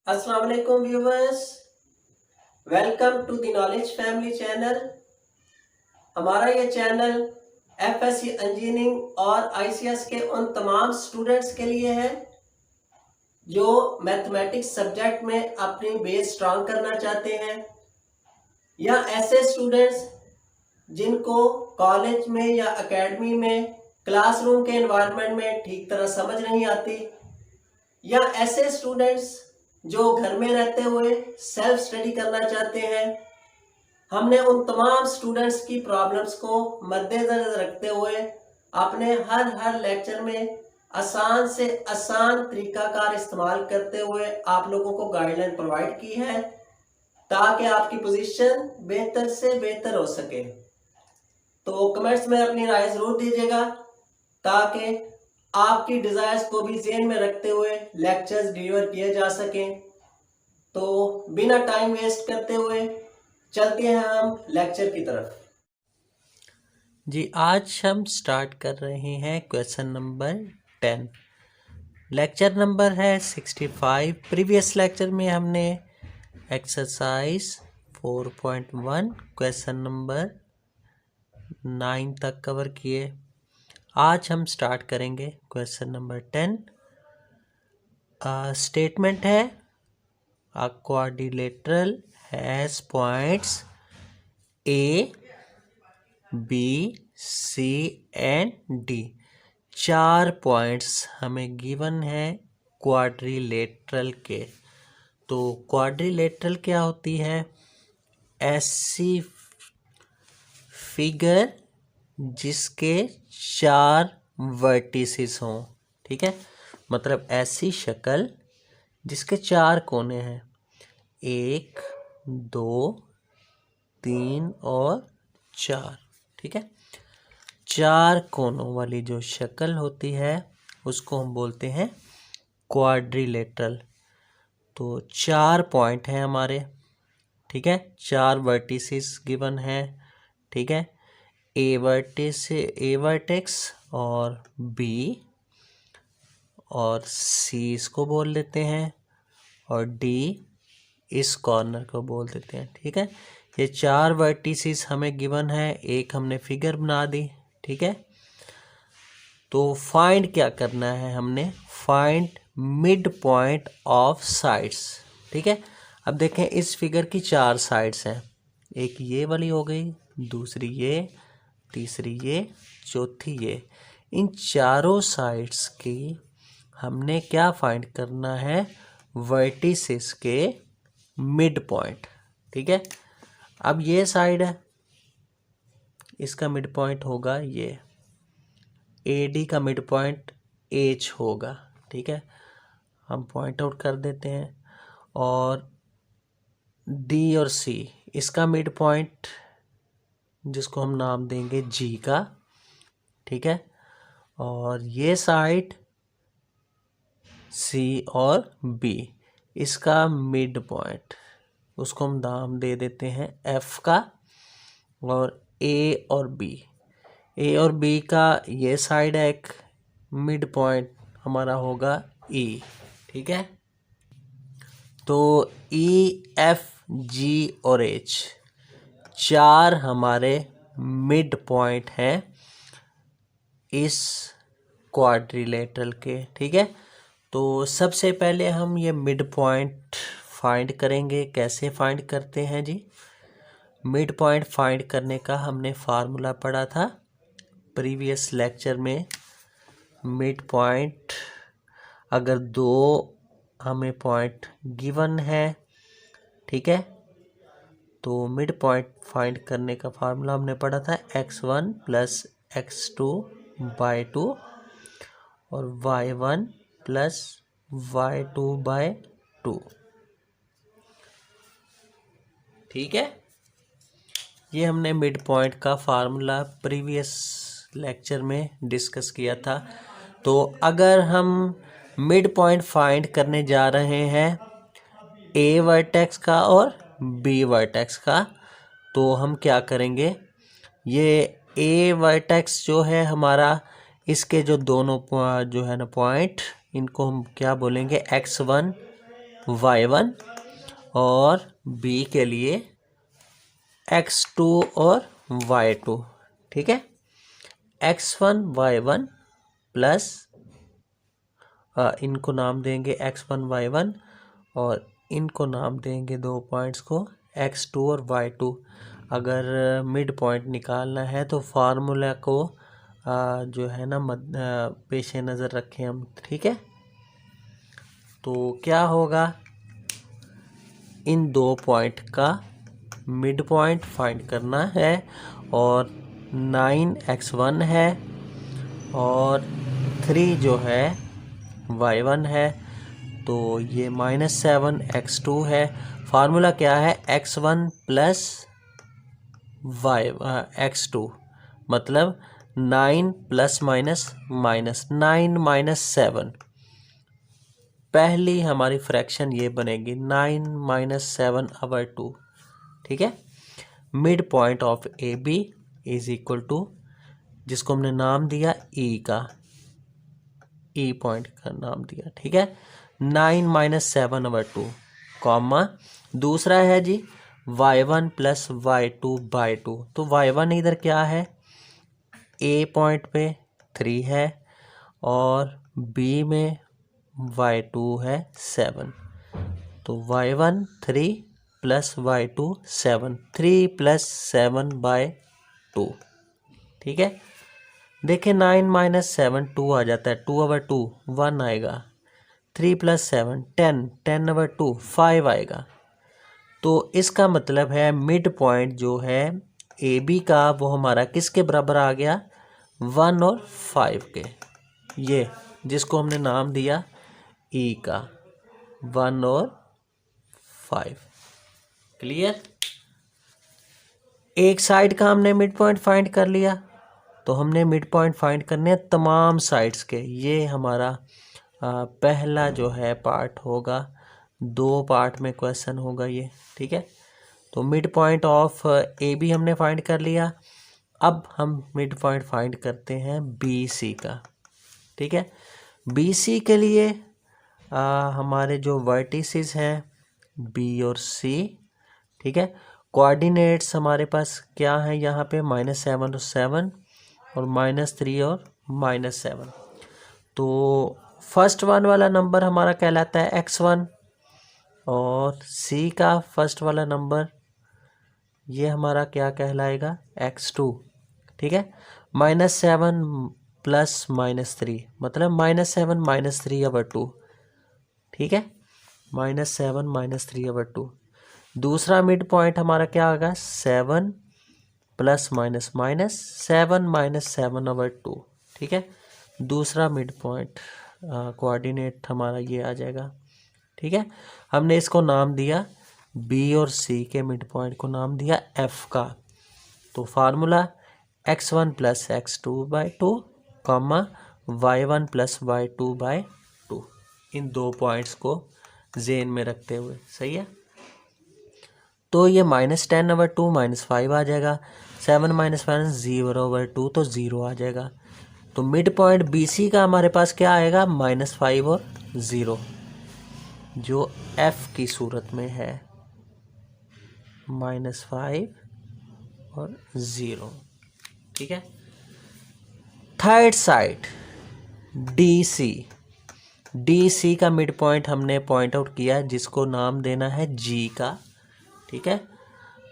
अस्सलाम वालेकुम viewers, welcome to the knowledge family channel. हमारा ये चैनल एफएससी इंजीनियरिंग और आईसीएस के उन तमाम स्टूडेंट्स के लिए है जो मैथमेटिक्स सब्जेक्ट में अपनी बेस स्ट्रांग करना चाहते हैं, या ऐसे स्टूडेंट्स जिनको कॉलेज में या एकेडमी में क्लासरूम के एनवायरनमेंट में ठीक तरह समझ नहीं आती, या ऐसे स्टूडेंट्स जो घर में रहते हुए सेल्फ स्टडी करना चाहते हैं। हमने उन तमाम स्टूडेंट्स की प्रॉब्लम्स को मद्देनजर रखते हुए अपने हर लेक्चर में आसान से आसान तरीकाकार इस्तेमाल करते हुए आप लोगों को गाइडलाइन प्रोवाइड की है ताकि आपकी पोजीशन बेहतर से बेहतर हो सके। तो कमेंट्स में अपनी राय ज़रूर दीजिएगा ताकि आपकी डिज़ायर्स को भी ज़हन में रखते हुए लेक्चर्स डिलीवर किए जा सकें। तो बिना टाइम वेस्ट करते हुए चलते हैं हम लेक्चर की तरफ। जी, आज हम स्टार्ट कर रहे हैं क्वेश्चन नंबर 10। लेक्चर नंबर है 65। प्रीवियस लेक्चर में हमने एक्सरसाइज 4.1 क्वेश्चन नंबर 9 तक कवर किए। आज हम स्टार्ट करेंगे क्वेश्चन नंबर 10। स्टेटमेंट है a quadrilateral has points A B C and D. 4 points हमें गिवन है क्वाड्रिलेटरल के। तो क्वाड्रिलेटरल क्या होती है? ऐसी फिगर जिसके 4 वर्टिसेस हों। ठीक है, मतलब ऐसी शक्ल जिसके 4 कोने हैं, 1 2 3 और 4। ठीक है, 4 कोनों वाली जो शक्ल होती है उसको हम बोलते हैं क्वाड्रिलेटरल। तो 4 पॉइंट हैं हमारे। ठीक है, 4 वर्टिसेस गिवन है। ठीक है, ए वर्टेक्स और बी और सी इसको बोल देते हैं, और डी इस कॉर्नर को बोल देते हैं। ठीक है, ये 4 वर्टिसेस हमें गिवन है, एक हमने फिगर बना दी। ठीक है, तो फाइंड क्या करना है हमने? Find mid point of sides. ठीक है, अब देखें इस फिगर की 4 साइड्स हैं। एक ये वाली हो गई, दूसरी ये, तीसरी ये, चौथी ये। इन चारों साइड्स की हमने क्या फाइंड करना है? वर्टिसेस के मिड पॉइंट। ठीक है, अब ये साइड है, इसका मिड पॉइंट होगा ये, AD का मिड पॉइंट H होगा। ठीक है, हम पॉइंट आउट कर देते हैं। और D और C इसका मिड पॉइंट जिसको हम नाम देंगे G का। ठीक है, और ये साइड C और B इसका मिड पॉइंट उसको हम नाम दे देते हैं F का। और A और B का ये साइड है, एक मिड पॉइंट हमारा होगा E। ठीक है, तो E F G और H 4 हमारे मिड पॉइंट हैं इस क्वाड्रिलेटरल के। ठीक है, तो सबसे पहले हम ये मिड पॉइंट फाइंड करेंगे। कैसे फाइंड करते हैं जी? मिड पॉइंट फाइंड करने का हमने फार्मूला पढ़ा था प्रीवियस लेक्चर में। मिड पॉइंट अगर 2 हमें पॉइंट गिवन है, ठीक है, तो मिड पॉइंट फाइंड करने का फार्मूला हमने पढ़ा था x1 प्लस x2 बाई 2 और y1 प्लस y2 बाई 2। ठीक है, ये हमने मिड पॉइंट का फार्मूला प्रीवियस लेक्चर में डिस्कस किया था। तो अगर हम मिड पॉइंट फाइंड करने जा रहे हैं A वर्टेक्स का और B वर्टेक्स का, तो हम क्या करेंगे? ये A वर्टेक्स जो है हमारा, इसके जो दोनों जो है ना पॉइंट, इनको हम क्या बोलेंगे? x1 y1 और b के लिए x2 और y2, ठीक है। x1 y1 प्लस इनको नाम देंगे x1 y1 और इनको नाम देंगे दो पॉइंट्स को x2 और y2। अगर मिड पॉइंट निकालना है तो फार्मूला को जो है ना पेश नज़र रखें हम, ठीक है। तो क्या होगा, इन दो पॉइंट का मिड पॉइंट फाइंड करना है और 9x1 है और 3 जो है y1 है, तो ये -7x2 है। फार्मूला क्या है, x1 प्लस x2 मतलब 9 प्लस माइनस माइनस 9 माइनस 7। पहली हमारी फ्रैक्शन ये बनेगी 9 माइनस 7/2, ठीक है। Mid point of A B is equal to, जिसको हमने नाम दिया ई का, ई पॉइंट का नाम दिया, ठीक है, 9 माइनस 7/2 कॉमा दूसरा है जी y1 प्लस y2/2। तो y1 इधर क्या है, ए पॉइंट पे 3 है और b में y2 है 7। तो y1 3 प्लस y2 7, 3 प्लस 7/2, ठीक है। देखिए 9 माइनस 7 2 आ जाता है, 2/2 1 आएगा, 3 प्लस 7 10, 10/2 5 आएगा। तो इसका मतलब है मिड पॉइंट जो है ए बी का वो हमारा किसके बराबर आ गया, 1 और 5 के, ये जिसको हमने नाम दिया ई का, 1 और 5। क्लियर। एक साइड का हमने मिड पॉइंट फाइंड कर लिया, तो हमने मिड पॉइंट फाइंड करने हैं तमाम साइड्स के। ये हमारा पहला जो है पार्ट होगा, 2 पार्ट में क्वेश्चन होगा ये, ठीक है। तो mid point of A B हमने फाइंड कर लिया। अब हम मिड पॉइंट फाइंड करते हैं बी सी का, ठीक है। बी सी के लिए हमारे जो वर्टिसेस हैं बी और सी, ठीक है। कोऑर्डिनेट्स हमारे पास क्या है यहाँ पे, -7 और 7 और -3 और -7। तो फर्स्ट वन वाला नंबर हमारा कहलाता है x1 और सी का फर्स्ट वाला नंबर ये हमारा क्या कहलाएगा, x2, ठीक है। -7 प्लस -3 मतलब -7 -3/2, ठीक है, -7 -3/2। दूसरा मिड पॉइंट हमारा क्या होगा, 7 प्लस माइनस माइनस 7 -7/2, ठीक है। दूसरा मिड पॉइंट कोऑर्डिनेट हमारा ये आ जाएगा, ठीक है। हमने इसको नाम दिया बी और सी के मिड पॉइंट को नाम दिया एफ का। तो formula x1 plus x2/2 comma y1 plus y2/2, इन दो पॉइंट्स को जेन में रखते हुए, सही है। तो ये -10/2 -5 आ जाएगा, 7 माइनस 0/2 तो 0 आ जाएगा। तो मिड पॉइंट बी सी का हमारे पास क्या आएगा, -5 और 0, जो एफ की सूरत में है, -5 और 0, ठीक है। Third side D C, D C का मिड पॉइंट हमने पॉइंट आउट किया, जिसको नाम देना है जी का, ठीक है।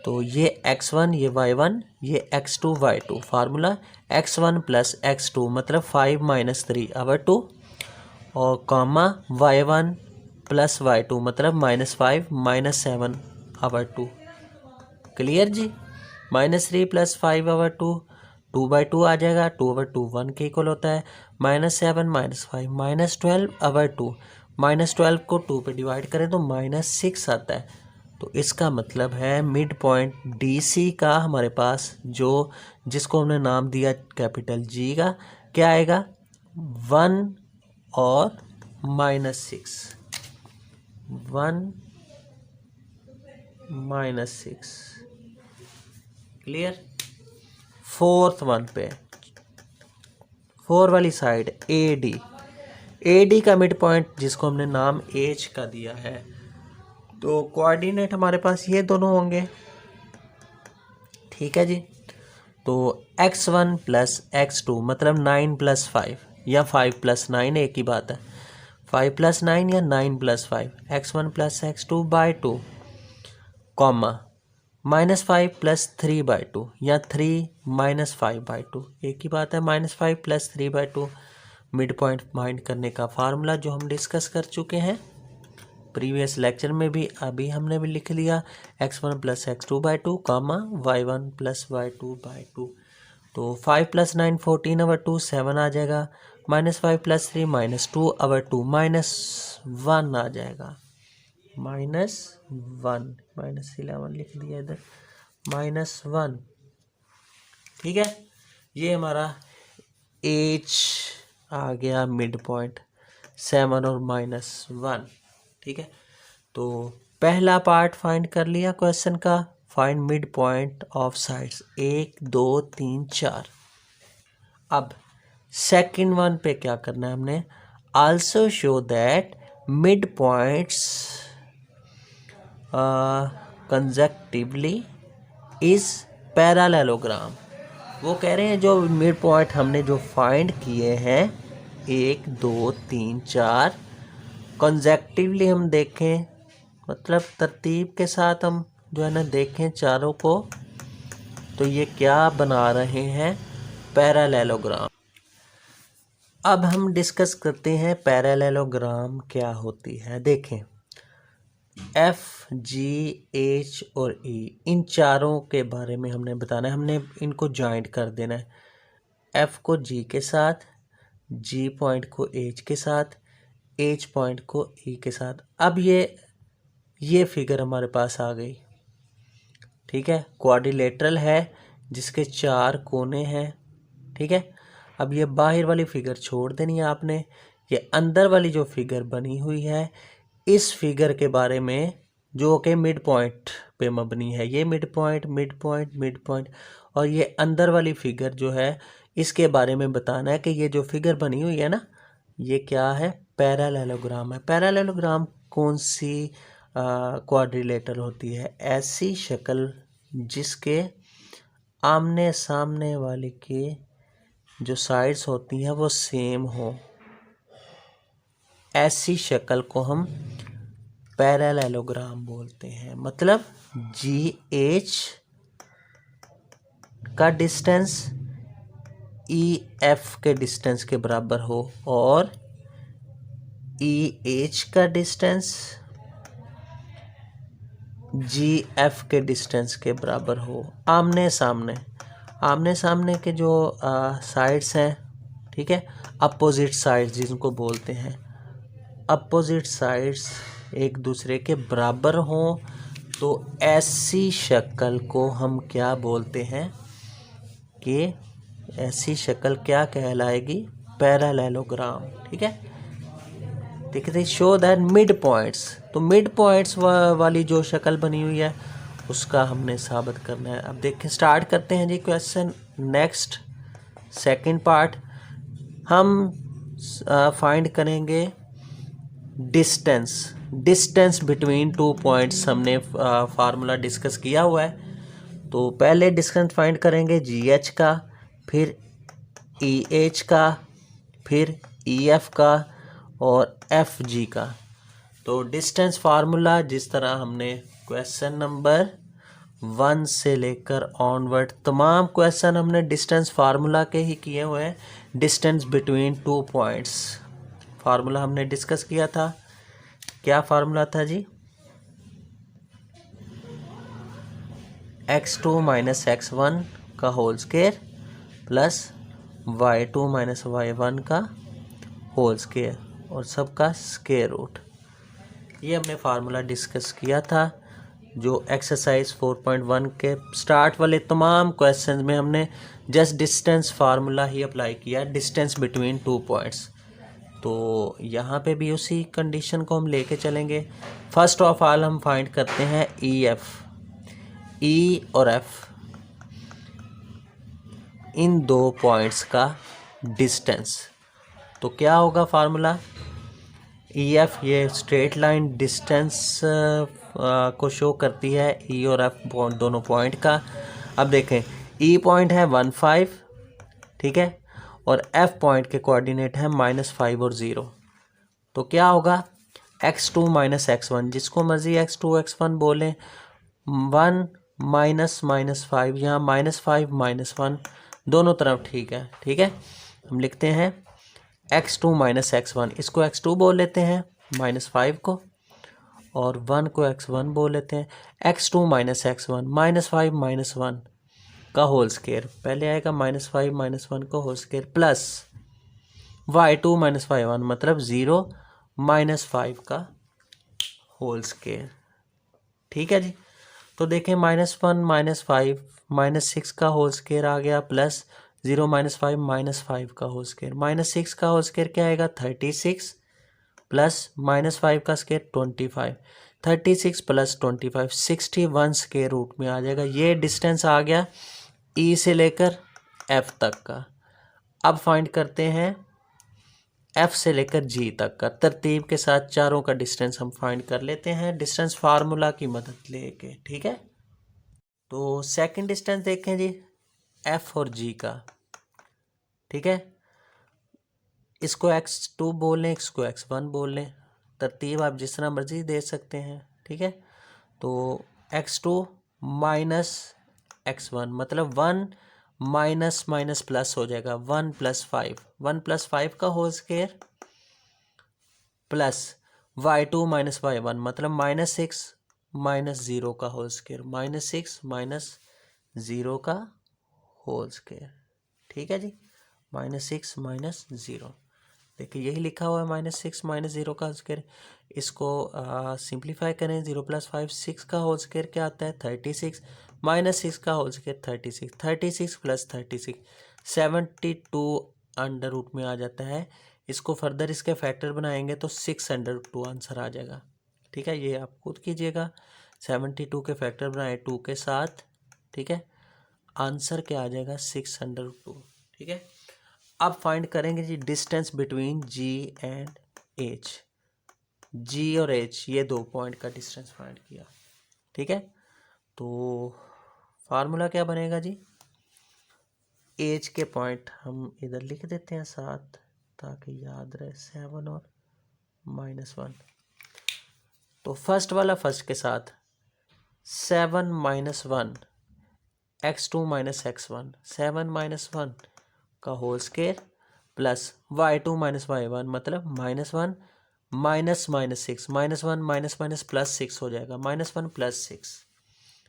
तो ये x1 ये y1 ये x2 y2, formula x1 plus x2 मतलब 5 - 3/2 और कॉमा y1 प्लस y2 मतलब -5 - 7/2। क्लियर जी। -3 + 5/2 2/2 आ जाएगा, 2/2 1 के इक्वल होता है, -7 - 5 -12/2, -12 को 2 पे डिवाइड करें तो -6 आता है। तो इसका मतलब है मिड पॉइंट डी सी का हमारे पास जो जिसको हमने नाम दिया कैपिटल जी का, क्या आएगा, 1 और -6, 1 -6। क्लियर। फोर्थ वन पे 4 वाली side A D, A D का मिड पॉइंट जिसको हमने नाम एच का दिया है, तो कोऑर्डिनेट हमारे पास ये दोनों होंगे, ठीक है जी। तो x1 प्लस x2 मतलब 9 प्लस 5 या 5 प्लस 9 एक ही बात है, 5 प्लस 9 या 9 plus 5, x1 plus x2 by 2 comma -5 plus 3 by 2 या 3 माइनस 5 बाई 2 एक ही बात है, -5 plus 3 by 2। Mid point find करने का फार्मूला जो हम डिस्कस कर चुके हैं प्रीवियस लेक्चर में भी, अभी हमने भी लिख लिया, x1 plus x2 by 2 comma y1 plus y2 by 2। तो 5 प्लस 9 14/2 7 आ जाएगा, -5 प्लस 3 -2/2 -1 आ जाएगा, -1 -11 लिख दिया इधर, -1, ठीक है। ये हमारा एच आ गया मिड पॉइंट 7 और -1, ठीक है। तो पहला पार्ट फाइंड कर लिया क्वेश्चन का, find mid point of sides 1 2 3 4। अब सेकंड वन पे क्या करना है हमने, also show that mid points consecutively is parallelogram. वो कह रहे हैं जो मिड पॉइंट हमने जो फाइंड किए हैं 1 2 3 4 कंसेक्टिवली हम देखें, मतलब तरतीब के साथ हम जो है ना देखें चारों को, तो ये क्या बना रहे हैं, पैरेललोग्राम। अब हम डिस्कस करते हैं पैरेललोग्राम क्या होती है। देखें एफ जी एच और ई, इन चारों के बारे में हमने बताना है, हमने इनको जॉइंट कर देना है, एफ को जी के साथ, जी पॉइंट को एच के साथ, एच पॉइंट को ई के साथ। अब ये फिगर हमारे पास आ गई, ठीक है, क्वाड्रिलेटरल है जिसके 4 कोने हैं, ठीक है। अब ये बाहर वाली फिगर छोड़ देनी है आपने, ये अंदर वाली जो फिगर बनी हुई है इस फिगर के बारे में जो कि मिड पॉइंट पे मबनी है, ये mid point mid point mid point, और ये अंदर वाली फिगर जो है इसके बारे में बताना है कि ये जो फिगर बनी हुई है ना ये क्या है, पैरेललोग्राम है। पैरेललोग्राम कौन सी क्वाड्रिलेटरल होती है, ऐसी शक्ल जिसके आमने सामने वाले के जो साइड्स होती हैं वो सेम हो, ऐसी शक्ल को हम पैरेललोग्राम बोलते हैं। मतलब जी एच का डिस्टेंस ई एफ के डिस्टेंस के बराबर हो और ई एच का डिस्टेंस जी एफ के डिस्टेंस के बराबर हो, आमने सामने के जो साइड्स हैं, ठीक है, अपोजिट साइड्स जिनको बोलते हैं, अपोजिट साइड्स एक दूसरे के बराबर हों, तो ऐसी शक्ल को हम क्या बोलते हैं कि ऐसी शक्ल क्या कहलाएगी, पैरेललोग्राम, ठीक है। देखते शो दैट मिड पॉइंट्स, तो मिड पॉइंट्स वाली जो शक्ल बनी हुई है उसका हमने साबित करना है। अब देखें स्टार्ट करते हैं जी क्वेश्चन। नेक्स्ट सेकंड पार्ट हम फाइंड करेंगे डिस्टेंस बिटवीन 2 पॉइंट्स, हमने फार्मूला डिस्कस किया हुआ है। तो पहले डिस्टेंस फाइंड करेंगे जी एच का, फिर ई एच का, फिर ई एफ का और एफ जी का। तो डिस्टेंस फार्मूला जिस तरह हमने क्वेश्चन नंबर 1 से लेकर ऑनवर्ड तमाम क्वेश्चन हमने डिस्टेंस फार्मूला के ही किए हुए हैं। डिस्टेंस बिटवीन 2 पॉइंट्स फार्मूला हमने डिस्कस किया था, क्या फार्मूला था जी, x2 माइनस x1 का whole square plus y2 minus y1 का होल स्क्वायर और सबका स्क्वायर रूट। ये हमने फार्मूला डिस्कस किया था जो एक्सरसाइज 4.1 के स्टार्ट वाले तमाम क्वेश्चंस में हमने जस्ट डिस्टेंस फार्मूला ही अप्लाई किया, डिस्टेंस बिटवीन 2 पॉइंट्स। तो यहाँ पे भी उसी कंडीशन को हम लेके चलेंगे। फर्स्ट ऑफ ऑल हम फाइंड करते हैं ई एफ, ई और एफ इन 2 पॉइंट्स का डिस्टेंस। तो क्या होगा फार्मूला, ई एफ ये स्ट्रेट लाइन डिस्टेंस को शो करती है, ई और एफ दोनों पॉइंट का। अब देखें ई पॉइंट है 1,5, ठीक है, और एफ पॉइंट के कोऑर्डिनेट है -5 और 0। तो क्या होगा, x2 माइनस x1, जिसको मर्जी x2 x1 बोलें, 1 माइनस -5, यहाँ -5 -1 दोनों तरफ ठीक है, ठीक है। हम लिखते हैं x2 माइनस x1, इसको x2 बोल लेते हैं -5 को, और 1 को x1 बोल लेते हैं। x2 माइनस x1 -5 -1 का होल स्केयर, पहले आएगा -5 -1 का whole square, plus y2 minus y1 मतलब 0 -5 का होल स्केयर, ठीक है जी। तो देखें -1 -5 -6 का होल स्केयर आ गया, प्लस 0 -5 -5 का होल स्केयर। -6 का होल स्केयर क्या आएगा, 36, प्लस -5 का स्केयर 25, 36 प्लस 25 61 स्केयर रूट में आ जाएगा। ये डिस्टेंस आ गया ई से लेकर एफ तक का। अब फाइंड करते हैं एफ से लेकर जी तक का, तरतीब के साथ चारों का डिस्टेंस हम फाइंड कर लेते हैं डिस्टेंस फार्मूला की मदद लेके, ठीक है। तो सेकंड डिस्टेंस देखें जी, एफ और जी का, ठीक है। इसको x2 बोल लें, इसको x1 बोल लें, तरतीब आप जिस तरह मर्जी दे सकते हैं, ठीक है। तो x2 माइनस x1 मतलब 1 माइनस माइनस प्लस हो जाएगा, 1 + 5, 1 + 5 का whole square, plus y2 minus y1 मतलब -6 -0 का होल स्केयर, -6 -0 का होल स्केयर, ठीक है जी। -6 -0, देखिए यही लिखा हुआ है, -6 -0 का होल स्केयर। इसको सिंप्लीफाई करें, 0 + 5 6 का होल स्केयर क्या आता है, 36, -6 का होल स्केयर 36, 36 + 36 72 अंडर रूट में आ जाता है। इसको फर्दर इसके फैक्टर बनाएंगे तो 6√2 आंसर आ जाएगा, ठीक है। ये आप खुद कीजिएगा, 72 के फैक्टर बनाए 2 के साथ, ठीक है। आंसर क्या आ जाएगा, 602, ठीक है। अब फाइंड करेंगे G distance between G and H, G और एच ये 2 पॉइंट का डिस्टेंस फाइंड किया, ठीक है। तो फार्मूला क्या बनेगा जी, एच के पॉइंट हम इधर लिख देते हैं साथ ताकि याद रहे, 7 और -1। तो फर्स्ट वाला फर्स्ट के साथ 7 - 1 x2 - x1, 7 - 1 का whole square, plus y2 - y1 मतलब -1 -6 -1 माइनस प्लस 6 हो जाएगा, -1 + 6,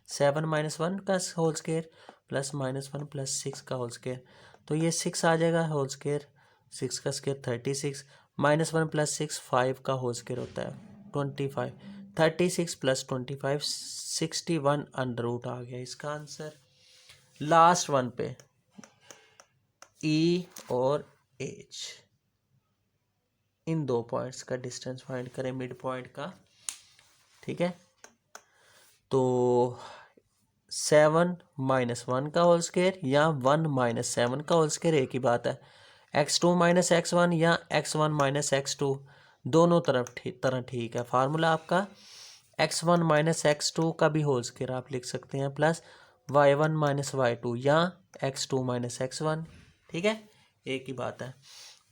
7 - 1 का होल स्केयर प्लस -1 + 6 का होल स्केयर। तो ये 6 आ जाएगा होल स्केयर, 6 का स्केयर 36, -1 + 6 5 का होल स्केयर होता है 25, 36 + 25 61 अंडर रूट आ गया इसका आंसर। लास्ट वन पे ई और एच, इन 2 पॉइंट्स का डिस्टेंस फाइंड करें मिड पॉइंट का, ठीक है। तो 7 - 1 का होल स्केयर या 1 - 7 का होल स्केयर एक ही बात है। x2 - x1 या x1 - x2 दोनों तरह ठीक है। फार्मूला आपका x1 - x2 का भी होल स्केयर आप लिख सकते हैं, प्लस y1 - y2 या x2 - x1, ठीक है, एक ही बात है।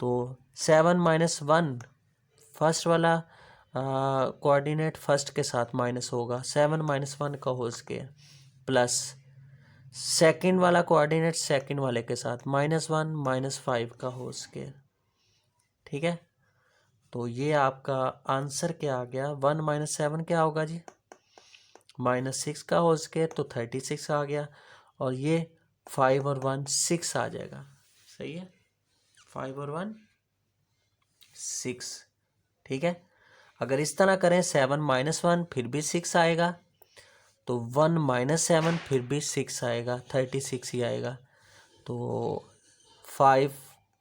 तो 7 - 1 फर्स्ट वाला कोऑर्डिनेट फर्स्ट के साथ माइनस होगा, 7 - 1 का होल स्केयर, प्लस सेकंड वाला कोऑर्डिनेट सेकंड वाले के साथ -1 -5 का होल स्केयर, ठीक है। तो ये आपका आंसर क्या आ गया, 1 - 7 क्या होगा जी, -6 का होल स्केयर तो 36 आ गया, और ये 5 और 1 6 आ जाएगा, सही है, 5 और 1 6, ठीक है। अगर इस तरह करें 7 - 1 फिर भी 6 आएगा, तो 1 - 7 फिर भी 6 आएगा, 36 ही आएगा। तो 5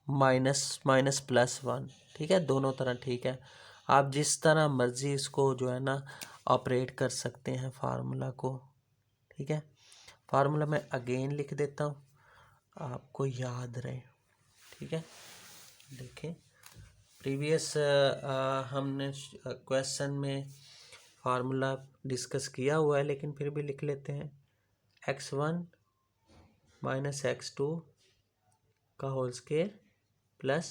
माइनस प्लस 1, ठीक है, दोनों तरह ठीक है। आप जिस तरह मर्जी इसको जो है ना ऑपरेट कर सकते हैं फार्मूला को, ठीक है। फार्मूला मैं अगेन लिख देता हूँ आपको याद रहे, ठीक है। देखें प्रीवियस हमने क्वेश्चन में फार्मूला डिस्कस किया हुआ है, लेकिन फिर भी लिख लेते हैं। x1 माइनस x2 का whole square plus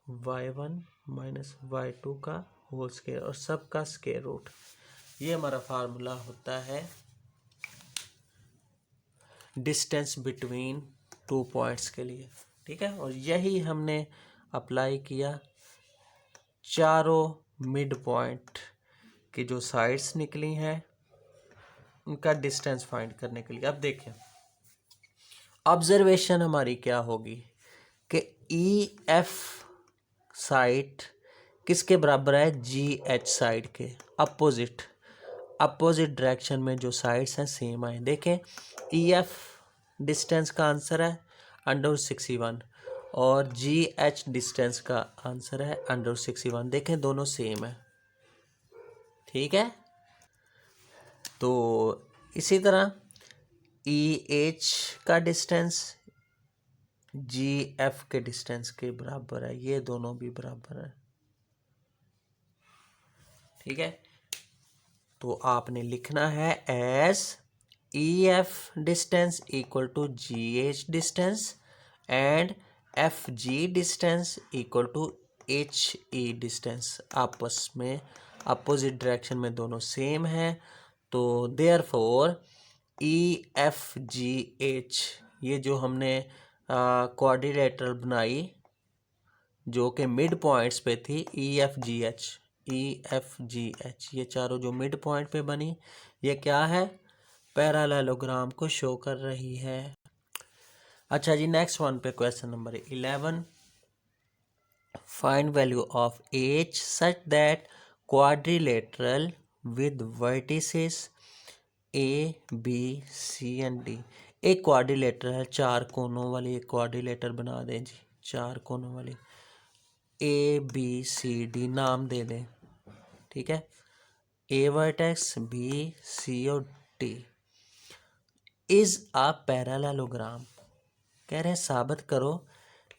y1 minus y2 का होल स्क्वायर और सब का स्क्वायर रूट, ये हमारा फार्मूला होता है डिस्टेंस बिटवीन टू पॉइंट्स के लिए। ठीक है, और यही हमने अप्लाई किया चारों मिड पॉइंट की जो साइड्स निकली हैं उनका डिस्टेंस फाइंड करने के लिए। अब देखिए ऑब्जर्वेशन हमारी क्या होगी कि ई एफ साइड किसके बराबर है, जी एच साइड के अपोजिट डायरेक्शन में जो साइड्स हैं सेम आए। देखें ई एफ डिस्टेंस का आंसर है √61 और जी एच डिस्टेंस का आंसर है √61। देखें दोनों सेम है। ठीक है, तो इसी तरह ई एच का डिस्टेंस जी एफ के डिस्टेंस के बराबर है, ये दोनों भी बराबर है। ठीक है, तो आपने लिखना है as E F distance equal to G H distance and F G distance equal to H E distance. आपस में अपोजिट डायरेक्शन में दोनों सेम है, तो therefore E F G H, ये जो हमने क्वाड्रिलेटरल बनाई जो कि मिड पॉइंट्स पे थी, ई एफ जी एच, ये चारों जो मिड पॉइंट पे बनी, ये क्या है, पैरेललोग्राम को शो कर रही है। अच्छा जी, नेक्स्ट वन पे question number 11, find value of H such that quadrilateral with vertices A B C and D. एक क्वाड्रिलेटर है, चार कोनों वाली एक क्वाड्रिलेटर बना दें जी, चार कोनों वाली, ए बी सी डी नाम दे दें। ठीक है, ए वर्टेक्स, बी, सी और डी इज अ पैरेललोग्राम। कह रहे हैं साबित करो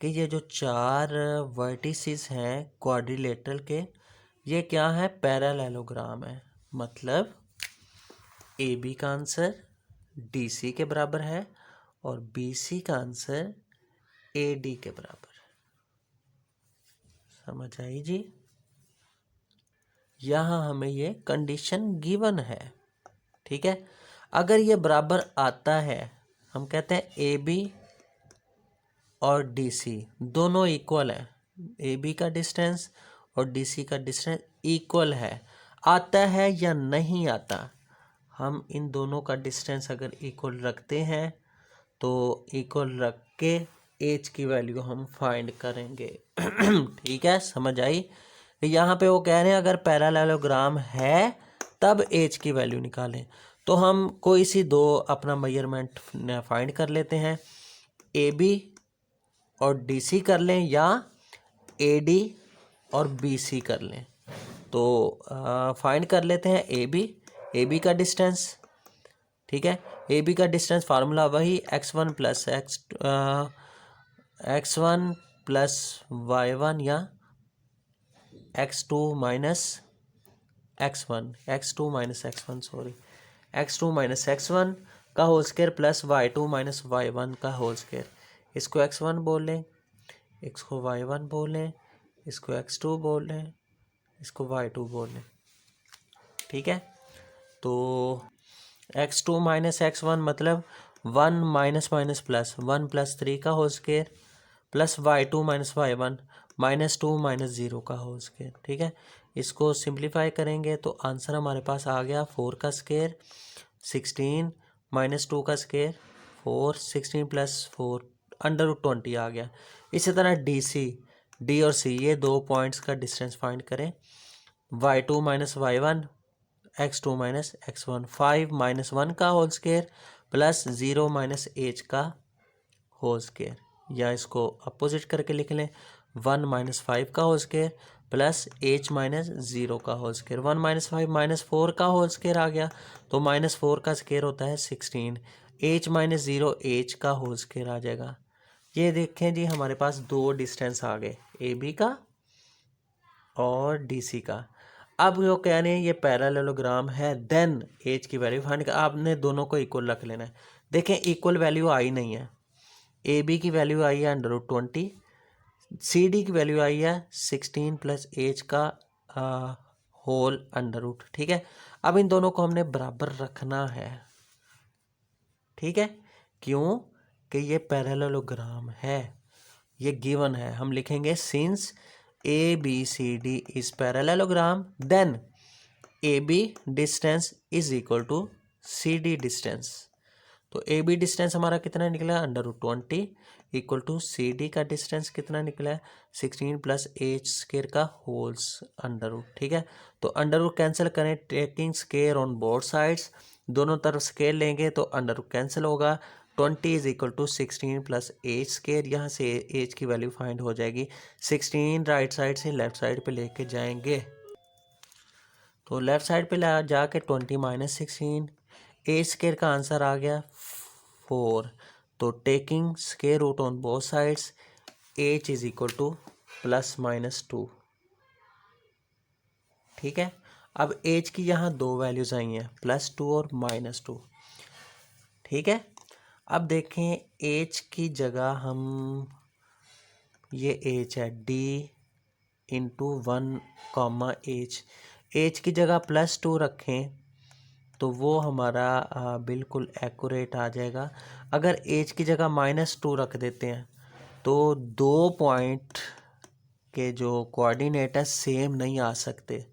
कि ये जो चार वर्टिसेस हैं क्वाड्रिलेटरल के, ये क्या है, पैरेललोग्राम है। मतलब ए बी का आंसर डी सी के बराबर है और बी सी का आंसर ए डी के बराबर। समझ आई जी? यहाँ हमें ये कंडीशन गिवन है। ठीक है, अगर ये बराबर आता है, हम कहते हैं ए बी और डी सी दोनों इक्वल है, ए बी का डिस्टेंस और डी सी का डिस्टेंस इक्वल है। आता है या नहीं आता, हम इन दोनों का डिस्टेंस अगर इक्वल रखते हैं तो इक्वल रख के एच की वैल्यू हम फाइंड करेंगे। ठीक है, समझ आई? यहाँ पे वो कह रहे हैं अगर पैरेललोग्राम है तब एच की वैल्यू निकालें। तो हम कोई सी दो अपना मेजरमेंट फाइंड कर लेते हैं, ए बी और डी सी कर लें या ए डी और बी सी कर लें। तो फाइंड कर लेते हैं ए बी का डिस्टेंस। ठीक है, ए बी का डिस्टेंस फार्मूला वही x1 प्लस y1 या x2 माइनस x1 का whole square plus y2 minus y1 का होल स्क्वायर। इसको x1 बोल लें, इसको y1 बोल लें, इसको x2 बोल लें, इसको y2 बोल लें। ठीक है, तो x2 माइनस x1 मतलब 1 माइनस माइनस प्लस 1 प्लस 3 का whole square plus y2 minus y1 -2 minus 0 का होल स्क्वायर। ठीक है, इसको सिंप्लीफाई करेंगे तो आंसर हमारे पास आ गया 4 का स्क्वायर 16 माइनस 2 का स्क्वायर 4, 16 प्लस 4 √20 आ गया। इसी तरह डी और सी, ये दो पॉइंट्स का डिस्टेंस फाइंड करें, y2 minus y1 x2 minus x1, 5 minus 1 का whole square plus 0 minus h का होल स्क्वायर, या इसको अपोजिट करके लिख लें, 1 माइनस 5 का whole square plus h minus 0 का होल स्क्वायर। 1 माइनस 5 माइनस 4 का होल स्क्वायर आ गया, तो -4 का स्क्वायर होता है 16, h माइनस 0 h का होल स्क्वायर आ जाएगा। ये देखें जी, हमारे पास दो डिस्टेंस आ गए, ए बी का और डी सी का। अब जो कह रहे हैं ये पैरेललोग्राम है, देन एज की वैल्यू फाइंड कर, आपने दोनों को इक्वल रख लेना है। देखें इक्वल वैल्यू आई नहीं है, ए बी की वैल्यू आई है √20, सी डी की वैल्यू आई है 16 प्लस एज का होल √, ठीक है। अब इन दोनों को हमने बराबर रखना है, ठीक है। क्यों कि ये पैरेललोग्राम है, ये गिवन है। हम लिखेंगे since A B C D is parallelogram then A B distance is equal to C D distance. तो ए बी डिस्टेंस हमारा कितना निकला है √20 इक्वल टू सी डी का डिस्टेंस कितना निकला है 16 प्लस एच स्केयर का होल्स √, ठीक है। तो √ कैंसिल करें, taking square on both sides, दोनों तरफ स्केयर लेंगे तो √ कैंसिल होगा। 20 is equal to 16 plus H square, यहाँ से एच की वैल्यू फाइंड हो जाएगी। 16 राइट साइड से लेफ्ट साइड पे लेके जाएंगे, तो लेफ्ट साइड पे ला जाके 20 माइनस 16, ए स्केयर का आंसर आ गया 4। तो taking square root on both sides, H is equal to +-2, ठीक है। अब एच की यहाँ दो वैल्यूज आई हैं, +2 और -2, ठीक है। अब देखें एच की जगह हम, ये एच है D/1, एच की जगह +2 रखें तो वो हमारा बिल्कुल एक्यूरेट आ जाएगा। अगर एच की जगह -2 रख देते हैं तो दो पॉइंट के जो कोऑर्डिनेट है सेम नहीं आ सकते।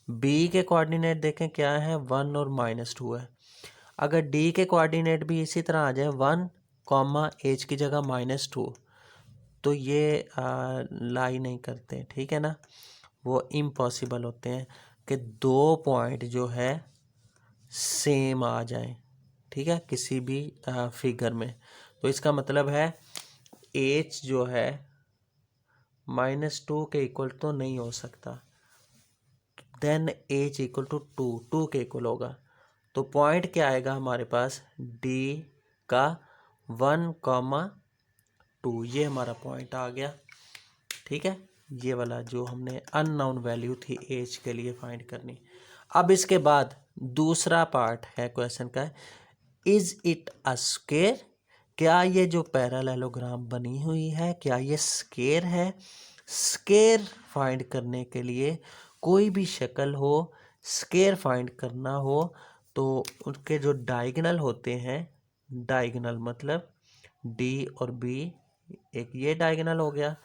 बी के कोऑर्डिनेट देखें क्या है, 1 और -2 है। अगर डी के कोऑर्डिनेट भी इसी तरह आ जाए 1, एच की जगह -2, तो ये लाई नहीं करते, ठीक है ना। वो इम्पॉसिबल होते हैं कि दो पॉइंट जो है सेम आ जाए, ठीक है, किसी भी फिगर में। तो इसका मतलब है एच जो है -2 के इक्वल तो नहीं हो सकता, देन एच इक्वल टू 2 के इक्वल होगा। तो पॉइंट क्या आएगा हमारे पास, डी का 1, 2, ये हमारा पॉइंट आ गया, ठीक है। ये वाला जो हमने अननोन वैल्यू थी एच के लिए फाइंड करनी। अब इसके बाद दूसरा पार्ट है क्वेश्चन का, इज इट अ स्क्वायर, क्या ये जो पैरेललोग्राम बनी हुई है क्या ये स्क्वायर है। स्क्वायर फाइंड करने के लिए कोई भी शक्ल हो, स्क्वायर फाइंड करना हो तो उनके जो डायगोनल होते हैं, डायगोनल मतलब डी और बी, एक ये डायगोनल हो गया,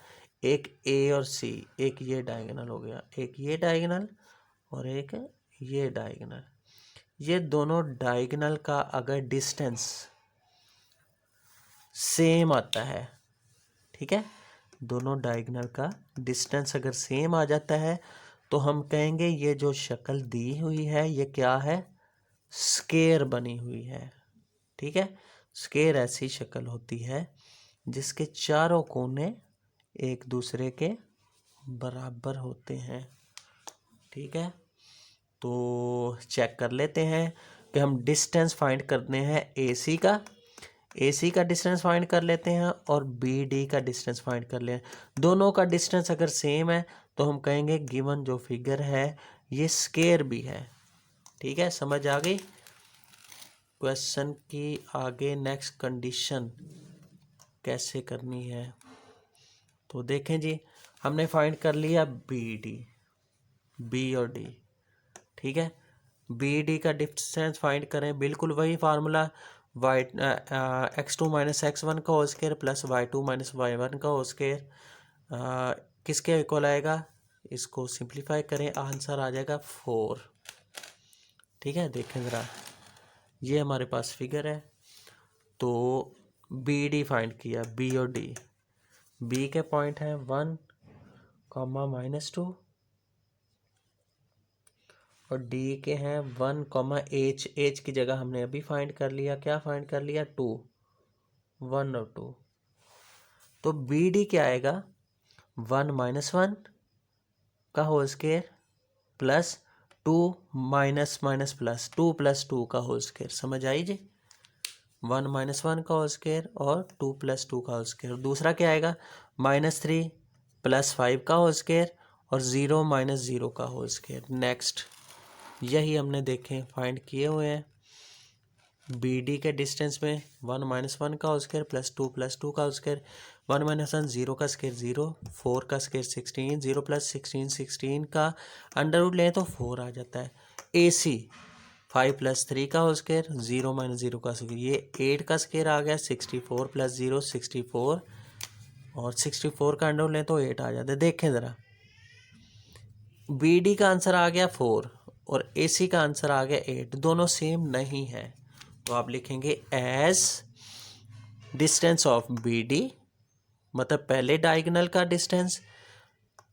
एक ए और सी, एक ये डायगोनल हो गया, एक ये डायगोनल और एक ये डायगोनल। ये दोनों डायगोनल का अगर डिस्टेंस सेम आता है, ठीक है, दोनों डायगोनल का डिस्टेंस अगर सेम आ जाता है तो हम कहेंगे ये जो शक्ल दी हुई है ये क्या है, स्क्वायर बनी हुई है, ठीक है। स्क्वायर ऐसी शक्ल होती है जिसके चारों कोने एक दूसरे के बराबर होते हैं, ठीक है। तो चेक कर लेते हैं कि हम डिस्टेंस फाइंड करते हैं AC का डिस्टेंस फाइंड कर लेते हैं और BD का डिस्टेंस फाइंड कर लें। दोनों का डिस्टेंस अगर सेम है तो हम कहेंगे गिवन जो फिगर है ये स्क्वायर भी है, ठीक है। समझ आ गई क्वेश्चन की। आगे नेक्स्ट कंडीशन कैसे करनी है, तो देखें जी, हमने फाइंड कर लिया बी और डी, ठीक है। BD का डिस्टेंस फाइंड करें, बिल्कुल वही फार्मूला, x2 माइनस x1 का whole square plus y2 minus y1 का होल स्क्वायर किसके इक्वल आएगा, इसको सिंप्लीफाई करें, आंसर आ जाएगा 4, ठीक है। देखें ज़रा, ये हमारे पास फिगर है, तो BD फाइंड किया, B और D, B के पॉइंट हैं 1, -2 और D के हैं 1, H की जगह हमने अभी फाइंड कर लिया, क्या फाइंड कर लिया 2, 1 और 2। तो BD क्या आएगा 1 - 1 का होल स्क्वायर प्लस 2 - -, प्लस 2 + 2 का होल स्क्वायर। समझ आई जी। 1 माइनस 1 का होल स्क्वायर और 2 प्लस 2 का होल स्क्वायर। दूसरा क्या आएगा, -3 प्लस 5 का होल स्क्वायर और 0 माइनस 0 का होल स्क्वायर। नेक्स्ट यही हमने देखे फाइंड किए हुए हैं। बी डी के डिस्टेंस में 1 माइनस 1 का होल स्क्वायर प्लस 2 का होल स्क्वायर, 1 माइनस 1 0 का स्क्वायर 0, 4 का स्क्वायर 16, 0 प्लस 16 16 का अंडर रूट लें तो 4 आ जाता है। ए सी 5 प्लस 3 का होल स्क्वायर, 0 माइनस 0 का स्क्वायर, ये 8 का स्क्वायर आ गया, 64 प्लस 0 64 और 64 का अंडर रूट लें तो 8 आ जाता है। देखें ज़रा, बी डी का आंसर आ गया 4 और ए सी का आंसर आ गया 8, दोनों सेम नहीं है, तो आप लिखेंगे as distance of B D, मतलब पहले डायगोनल का डिस्टेंस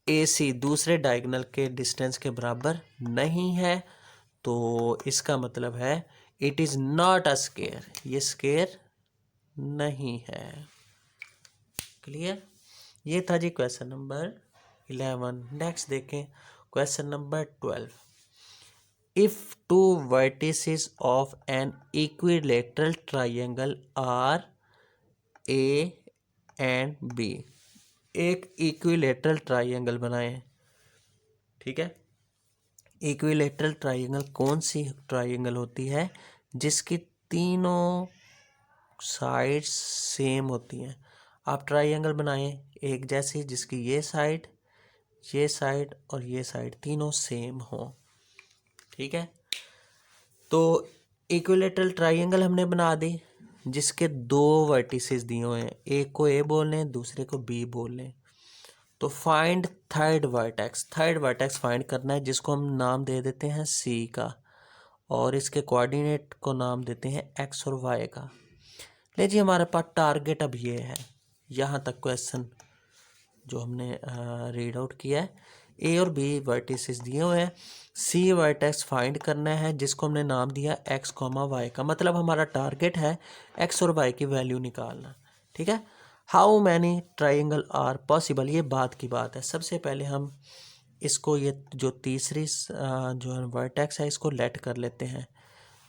ए सी दूसरे डायगोनल के डिस्टेंस के बराबर नहीं है, तो इसका मतलब है it is not a square, ये स्क्वायर नहीं है। क्लियर? ये था जी क्वेश्चन नंबर 11। नेक्स्ट देखें question number 12। If two vertices of an equilateral triangle are A and B, एक इक्विलेटरल ट्राइंगल बनाएं, ठीक है। इक्विलेटरल ट्राइंगल कौन सी ट्राइंगल होती है जिसकी तीनों साइड्स सेम होती हैं। आप ट्राइंगल बनाएं एक जैसी जिसकी ये साइड और ये साइड तीनों सेम हो, ठीक है। तो इक्विलेटरल ट्राइंगल हमने बना दी जिसके दो वर्टिसेस दिए हुए हैं, एक को ए बोल लें दूसरे को बी बोल लें। तो फाइंड थर्ड वर्टेक्स फाइंड करना है जिसको हम नाम दे देते हैं सी का और इसके कोऑर्डिनेट को नाम देते हैं एक्स और वाई का। ले जी, हमारे पास टारगेट अब ये है, यहाँ तक क्वेश्चन जो हमने रीड आउट किया है। ए और बी वर्टिसेस दिए हुए हैं, सी वर्टेक्स फाइंड करना है जिसको हमने नाम दिया एक्स कॉमा वाई का, मतलब हमारा टारगेट है एक्स और वाई की वैल्यू निकालना, ठीक है। How many triangle are possible, ये बात की बात है। सबसे पहले हम इसको ये जो तीसरी जो है वर्टेक्स है इसको लेट कर लेते हैं,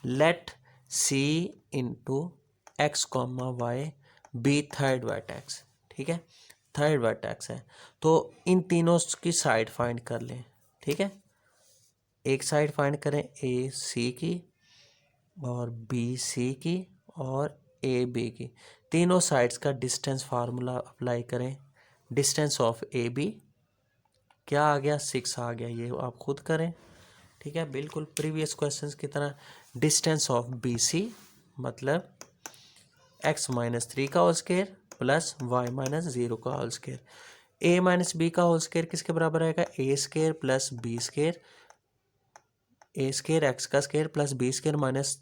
let C into x comma y be third vertex, ठीक है। थर्ड वर्टेक्स है तो इन तीनों की साइड फाइंड कर लें, ठीक है। एक साइड फाइंड करें ए सी की और बी सी की और ए बी की, तीनों साइड्स का डिस्टेंस फार्मूला अप्लाई करें। डिस्टेंस ऑफ ए बी क्या आ गया, 6 आ गया, ये आप खुद करें, ठीक है, बिल्कुल प्रीवियस क्वेश्चंस की तरह। डिस्टेंस ऑफ बी सी मतलब एक्स माइनस 3 का whole square plus Y minus 0 का whole square. A minus B का होल स्क्वायर किसके बराबर आएगा, ए square plus B square, A square x का square plus B square minus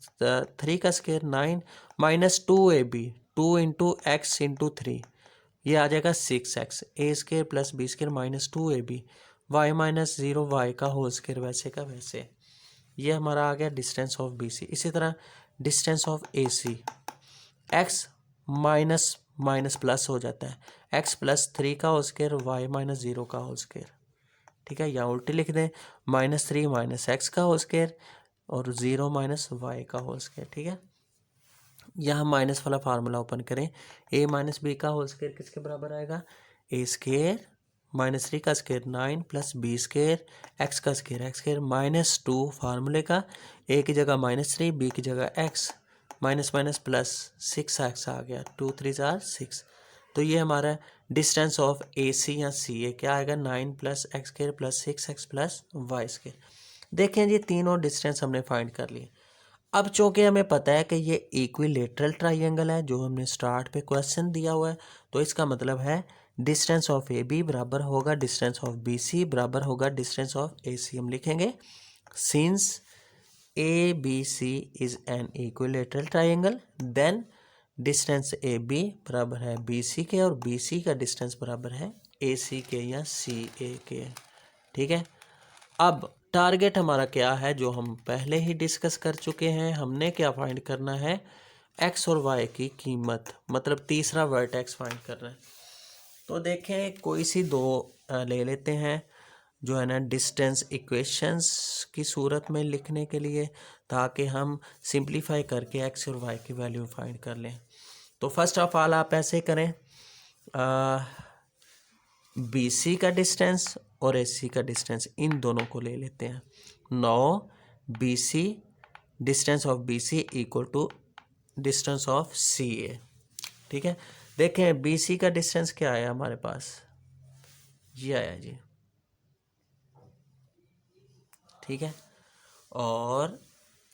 3 का square 9 minus 2ab 2 into X into 3, ये आ जाएगा 6x, A square plus B square minus 2ab Y minus 0 Y का whole square, वैसे का वैसे। ये हमारा आ गया डिस्टेंस ऑफ बी सी। इसी तरह distance of A C, x minus minus plus हो जाता है, एक्स प्लस 3 का होल स्क्वायर वाई माइनस 0 का होल स्क्वायर, ठीक है, या उल्टी लिख दें -3 माइनस एक्स का होल स्क्वायर और 0 माइनस वाई का होल स्क्वायर, ठीक है। यहाँ माइनस वाला फार्मूला ओपन करें, ए माइनस बी का होल स्क्वायर किसके बराबर आएगा, ए स्क्वायर माइनस 3 का square 9 plus B square x का स्क्वायर एक्स स्क्वायर माइनस 2 फार्मूले का, ए की जगह -3 बी की जगह x minus minus plus 6x आ गया, 2 3 6। तो ये हमारा डिस्टेंस ऑफ ए सी या सी ए क्या आएगा, 9 plus x square plus 6x plus y square. देखें जी, तीनों डिस्टेंस हमने फाइंड कर लिए। अब चूँकि हमें पता है कि ये इक्विलेटरल ट्राइंगल है जो हमने स्टार्ट पे क्वेश्चन दिया हुआ है, तो इसका मतलब है डिस्टेंस ऑफ ए बी बराबर होगा डिस्टेंस ऑफ बी सी बराबर होगा डिस्टेंस ऑफ ए सी। हम लिखेंगे since A B C is an equilateral triangle then distance A B बराबर है बी सी के और बी सी का डिस्टेंस बराबर है ए सी के या सी ए के, ठीक है। अब टारगेट हमारा क्या है जो हम पहले ही डिस्कस कर चुके हैं, हमने क्या फाइंड करना है, एक्स और वाई की कीमत, मतलब तीसरा वर्टेक्स फाइंड करना है। तो देखें कोई सी दो ले लेते हैं जो है ना डिस्टेंस इक्वेशंस की सूरत में लिखने के लिए, ताकि हम सिंप्लीफाई करके एक्स और वाई की वैल्यू फाइंड कर लें। तो फर्स्ट ऑफ ऑल आप ऐसे करें, बी सी का डिस्टेंस और ए सी का डिस्टेंस इन दोनों को ले लेते हैं। 9 B C distance of B C equal to distance of C A. ठीक है, देखें बी सी का डिस्टेंस क्या आया हमारे पास, ये आया जी। ठीक है, और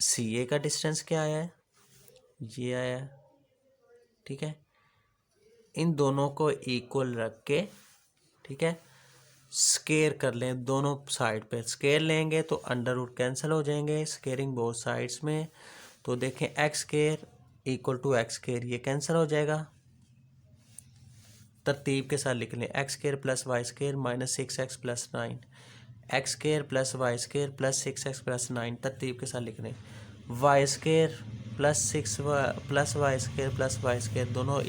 सी ए का डिस्टेंस क्या आया है, ये आया। ठीक है, इन दोनों को इक्वल रख के, ठीक है, स्केयर कर लें दोनों साइड पे। स्केयर लेंगे तो अंडर रूट कैंसिल हो जाएंगे, स्केयरिंग बोथ साइड्स में। तो देखें x square equal to x square, ये कैंसिल हो जाएगा। तरतीब के साथ लिख लें, x square plus y square minus 6x plus 9, x square plus y square plus 6x plus 9। तरतीब के साथ लिख लें, y square plus 6 plus y square plus y square, दोनों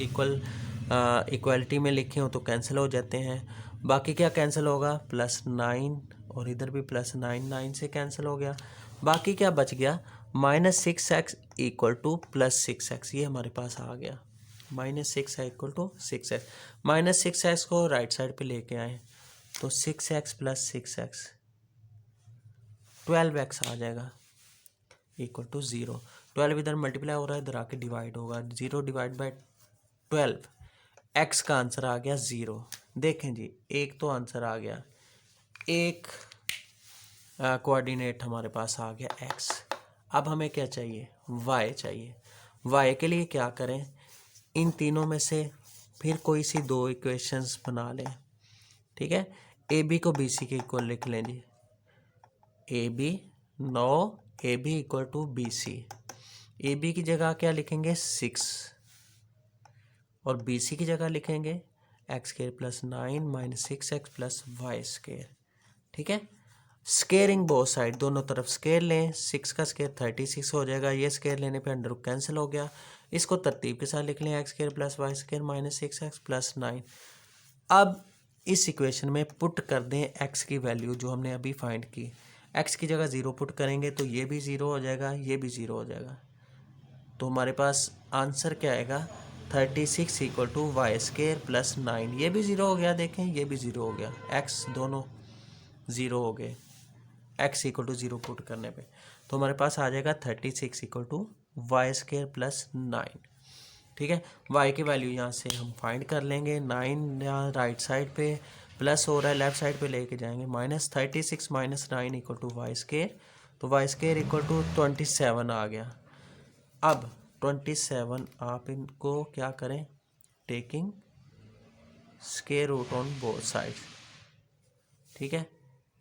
इक्वलिटी में लिखे हो तो कैंसिल हो जाते हैं। बाकी क्या कैंसिल होगा, प्लस 9 और इधर भी प्लस 9, 9 से कैंसिल हो गया। बाकी क्या बच गया, minus 6x equal two plus 6x, ये हमारे पास आ गया। Minus 6 equal to 6x, minus 6x को राइट साइड पे लेके आए तो 6x प्लस 6x 12x आ जाएगा इक्वल टू 0। 12 इधर मल्टीप्लाई हो रहा है, इधर आके डिवाइड होगा, 0 डिवाइड बाई 12, x का आंसर आ गया 0। देखें जी, एक तो आंसर आ गया, एक कोऑर्डिनेट हमारे पास आ गया x। अब हमें क्या चाहिए, y चाहिए। y के लिए क्या करें, इन तीनों में से फिर कोई सी दो इक्वेशंस बना लें। ठीक है, ए बी को बी सी के इक्वल लिख लें जी, A B 9 A B equal to B C. A B की जगह क्या लिखेंगे 6 और बी सी की जगह लिखेंगे x square plus 9 minus 6x plus y square. ठीक है, स्केयरिंग बोथ साइड, दोनों तरफ स्केयर लें, 6 का स्केयर 36 हो जाएगा, ये स्केयर लेने पे अंडर रूट कैंसिल हो गया। इसको तरतीब के साथ लिख लें, x square plus y square minus 6x plus 9। अब इस इक्वेशन में पुट कर दें x की वैल्यू जो हमने अभी फाइंड की। x की जगह 0 पुट करेंगे तो ये भी 0 हो जाएगा, ये भी 0 हो जाएगा। तो हमारे पास आंसर क्या आएगा, 36 equal to y square plus 9, ये भी 0 हो गया। देखें ये भी 0 हो गया, x दोनों 0 हो गए x इक्वल टू 0 पुट करने पे। तो हमारे पास आ जाएगा 36 equal to y square plus 9। ठीक है, y की वैल्यू यहाँ से हम फाइंड कर लेंगे। 9 यहाँ राइट साइड पे प्लस हो रहा है, लेफ्ट साइड पे लेके जाएंगे, minus 36 minus 9 equal to y square, तो वाई स्केयर इक्वल टू 27 आ गया। अब 27 आप इनको क्या करें, taking square root on both side. ठीक है,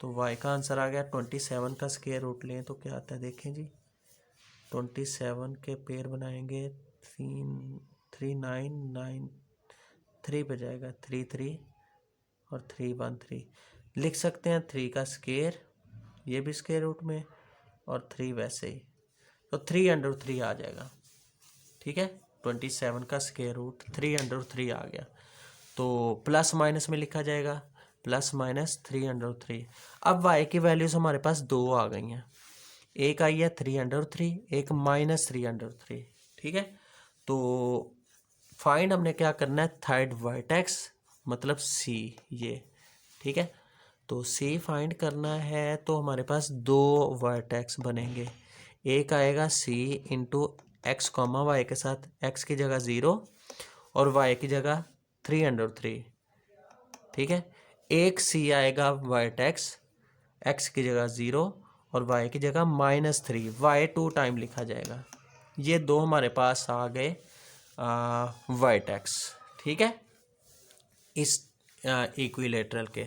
तो y का आंसर आ गया 27 का स्केयर रूट लें तो क्या आता है, देखें जी 27 के पेयर बनाएंगे, 3 9 9 3 पे जाएगा, 3 3 और 3 1 3 लिख सकते हैं। 3 का स्केयर, ये भी स्केयर रूट में, और 3 वैसे ही, तो 3/3 आ जाएगा। ठीक है, 27 का स्केयर रूट 3/3 आ गया, तो प्लस माइनस में लिखा जाएगा, प्लस माइनस 3/3। अब y की वैल्यूज हमारे पास दो आ गई हैं, एक आई है 3/3, एक माइनस 3/3। ठीक है, तो फाइंड हमने क्या करना है, थर्ड वर्टेक्स मतलब c, ये। ठीक है, तो c फाइंड करना है, तो हमारे पास दो वर्टेक्स बनेंगे। एक आएगा c into x comma y के साथ, x की जगह 0 और y की जगह 3/3। ठीक है, एक c आएगा वर्टेक्स, x की जगह 0 और y की जगह -3, y 2 टाइम लिखा जाएगा। ये दो हमारे पास आ गए वर्टेक्स। ठीक है, इस इक्विलेटरल के।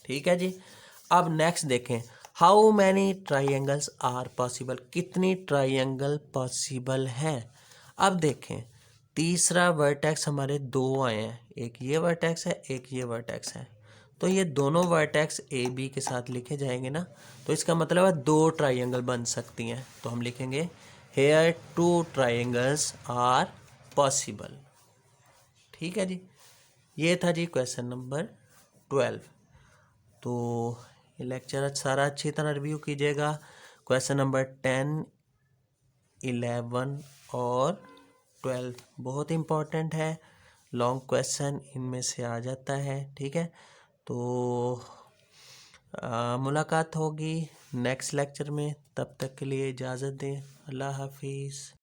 ठीक है जी, अब नेक्स्ट देखें, how many triangles are possible, कितनी ट्राइंगल पॉसिबल हैं। अब देखें, तीसरा वर्टेक्स हमारे दो आए हैं, एक ये वर्टेक्स है, एक ये वर्टेक्स है, तो ये दोनों वर्टेक्स ए बी के साथ लिखे जाएंगे ना, तो इसका मतलब है दो ट्राइंगल बन सकती हैं। तो हम लिखेंगे हेयर 2 ट्राइंगल्स आर पॉसिबल। ठीक है जी, ये था जी क्वेश्चन नंबर 12। तो ये लेक्चर सारा अच्छी तरह रिव्यू कीजिएगा। क्वेश्चन नंबर 10, 11 और 12 बहुत इम्पोर्टेंट है, लॉन्ग क्वेश्चन इनमें से आ जाता है। ठीक है, तो मुलाकात होगी नेक्स्ट लेक्चर में, तब तक के लिए इजाज़त दें। अल्लाह हाफिज़।